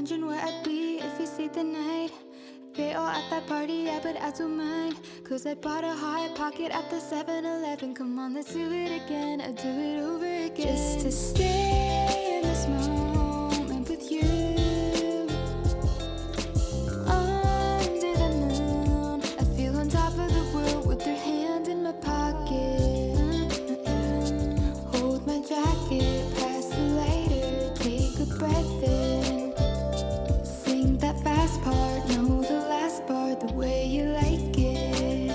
wondering where I'd be if you stayed the night. They all at that party, yeah, but I don't mind, 'cause I bought a hot pocket at the 7-Eleven. Come on, let's do it again, I'll do it over again. Just to stay in this moment with you, under the moon. I feel on top of the world with your hand in my pocket. Hold my jacket, pass the lighter, take a breath in. Sing that fast part, know the last part, the way you like it.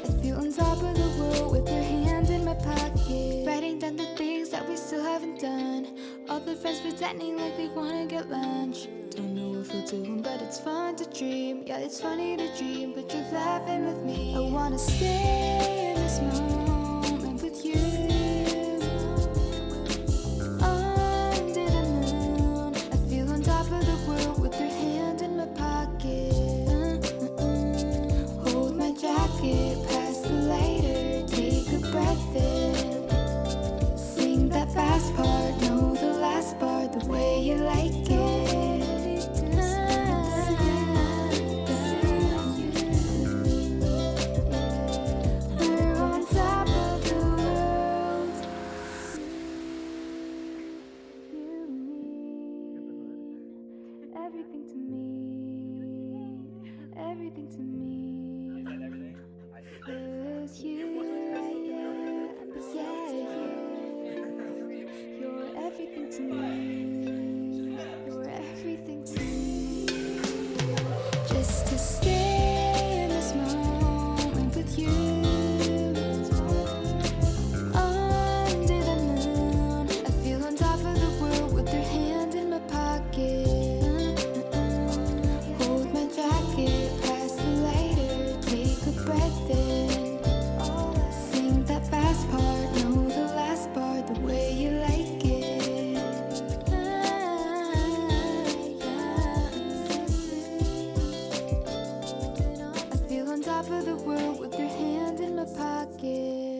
I feel on top of the world with your hand in my pocket. Writing down the things that we still haven't done. All the friends pretending like they wanna get lunch. Don't know if we'll do them, but it's fun to dream. Yeah, it's funny to dream, but you're laughing with me. I wanna stay in this moment with you, under the moon. I feel on top of the world with your hand in my pocket. Hold my jacket, pass the lighter, take a breath in. Sing that fast part, know the last part, the way you like it. We're on top of the world. You mean everything to me, everything to me. Is that everything? I did. 'Cause you, you're everything to me. You're everything to me. Just to stay in this moment with you, under the moon. I feel on top of the world with your hand in my pocket. Hold my jacket, pass the lighter, take a breath in. Sing that fast part, know the last part, the way you like it. I feel on top of the world with your hand in my pocket.